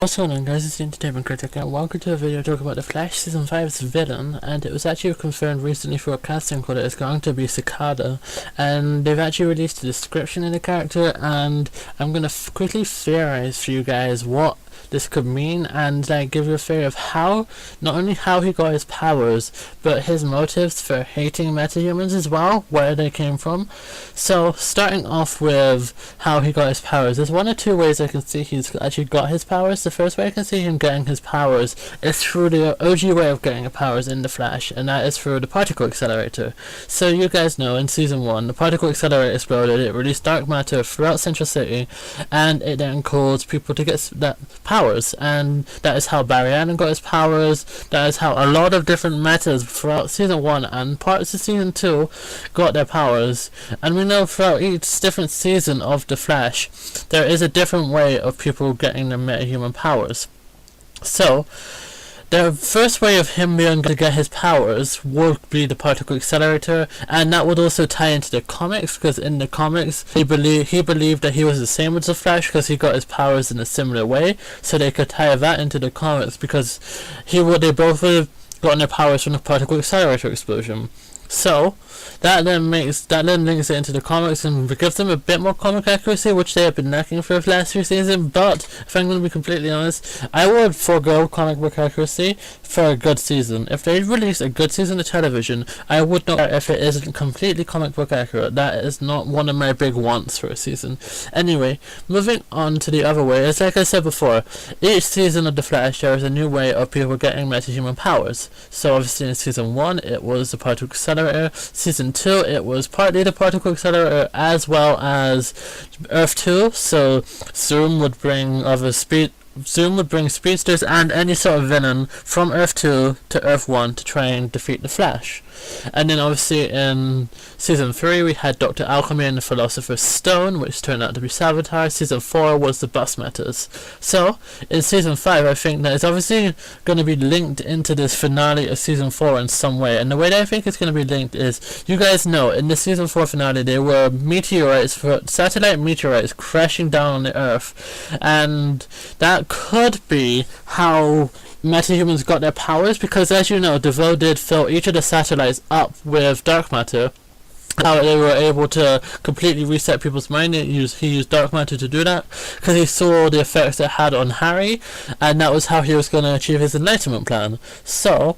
What's going on, guys? It's the Entertainment Critic and welcome to a video talking about The Flash Season 5's villain, and it was actually confirmed recently for a casting call that it's going to be Cicada, and they've actually released a description in the character, and I'm going to quickly theorize for you guys what this could mean and give you a theory of how, not only how he got his powers, but his motives for hating metahumans as well, where they came from. So starting off with how he got his powers, there's one or two ways I can see he's actually got his powers. The first way I can see him getting his powers is through the OG way of getting powers in the Flash, and that is through the particle accelerator. So you guys know in season 1 the particle accelerator exploded, it released dark matter throughout Central City, and it then caused people to get that powers, and that is how Barry Allen got his powers. That is how a lot of different metas throughout season 1 and parts of season 2 got their powers. And we know throughout each different season of The Flash there is a different way of people getting their metahuman powers. So the first way of him being able to get his powers would be the particle accelerator, and that would also tie into the comics, because in the comics he believed that he was the same as the Flash because he got his powers in a similar way, so they could tie that into the comics because they both would have gotten their powers from the particle accelerator explosion. So that then links it into the comics and gives them a bit more comic accuracy, which they have been lacking for the last few seasons. But if I'm going to be completely honest, I would forego comic book accuracy for a good season. If they release a good season of television, I would not care if it isn't completely comic book accurate. That is not one of my big wants for a season. Anyway, moving on to the other way, it's like I said before, each season of The Flash there is a new way of people getting metahuman powers. So obviously in season 1 it was the particle accelerator, season 2 it was partly the particle accelerator as well as Earth 2, so Zoom would bring speedsters and any sort of villain from Earth 2 to Earth 1 to try and defeat the Flash. And then obviously in season 3 we had Dr. Alchemy and the Philosopher's Stone, which turned out to be sabotage. Season 4 was the bus matters. So in season 5 I think that it's obviously going to be linked into this finale of season 4 in some way, and the way that I think it's going to be linked is, you guys know in the season 4 finale there were satellite meteorites crashing down on the Earth, and that could be how metahumans got their powers, because as you know, DeVoe did fill each of the satellites up with dark matter. How they were able to completely reset people's mind. He used dark matter to do that because he saw the effects it had on Harry, and that was how he was going to achieve his enlightenment plan. So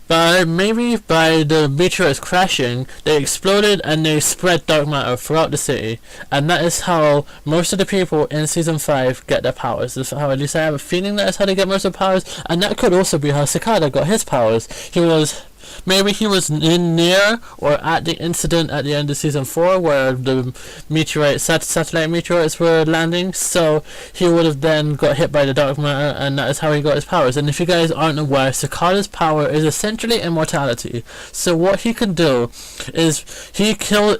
maybe by the meteorites crashing, they exploded and they spread dark matter throughout the city, and that is how most of the people in season 5 get their powers. That's how, at least I have a feeling, that is how they get most of the powers, and that could also be how Cicada got his powers. Maybe he was near or at the incident at the end of season 4 where the satellite meteorites were landing, so he would have then got hit by the dark matter, and that is how he got his powers. And if you guys aren't aware, Cicada's power is essentially immortality. So what he can do is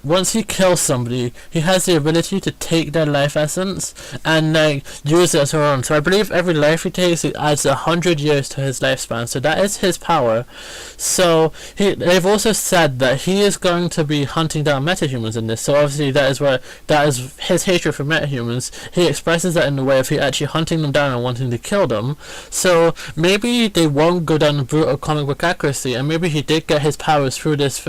once he kills somebody, he has the ability to take their life essence and use it as her own. So I believe every life he takes, it adds 100 years to his lifespan. So that is his power. So they've also said that he is going to be hunting down metahumans in this. So obviously that is his hatred for metahumans. He expresses that in the way of he actually hunting them down and wanting to kill them. So maybe they won't go down the brutal comic book accuracy, and maybe he did get his powers through this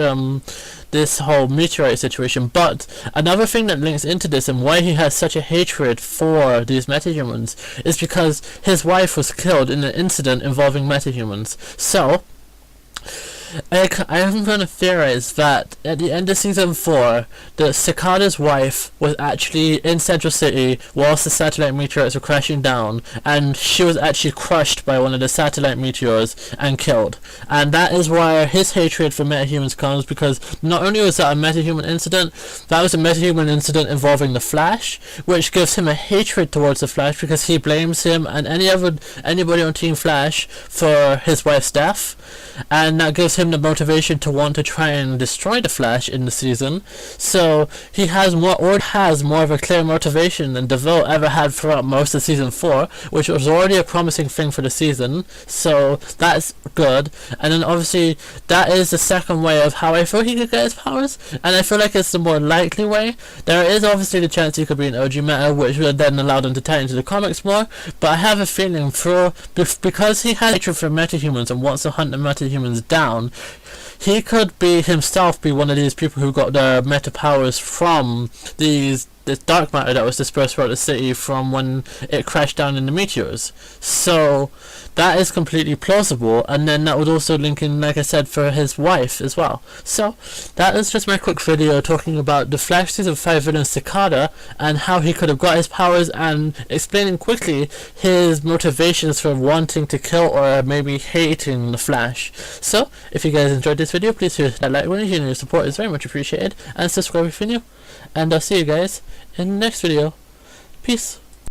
whole meteorite situation. But another thing that links into this and why he has such a hatred for these metahumans is because his wife was killed in an incident involving metahumans. So I'm going to theorize that at the end of season 4, the Cicada's wife was actually in Central City whilst the satellite meteorites were crashing down, and she was actually crushed by one of the satellite meteors and killed. And that is why his hatred for metahumans comes, because not only was that a metahuman incident, that was a metahuman incident involving the Flash, which gives him a hatred towards the Flash because he blames him and anybody on Team Flash for his wife's death, and that gives him him the motivation to want to try and destroy the Flash in the season. So he has more of a clear motivation than DeVoe ever had throughout most of season 4, which was already a promising thing for the season. So that's good. And then obviously that is the second way of how I feel he could get his powers, and I feel like it's the more likely way. There is obviously the chance he could be an OG Meta, which would then allow them to tie into the comics more, but I have a feeling because he has hatred for metahumans and wants to hunt the metahumans down, he could be one of these people who got their meta powers from this dark matter that was dispersed throughout the city from when it crashed down in the meteors. So that is completely plausible, and then that would also link in, like I said, for his wife as well. So that is just my quick video talking about the Flash Season 5 villain Cicada and how he could have got his powers, and explaining quickly his motivations for wanting to kill or maybe hating the Flash. So if you guys enjoyed this video, please hit that like button, your support is very much appreciated, and subscribe if you're new. And I'll see you guys in the next video. Peace.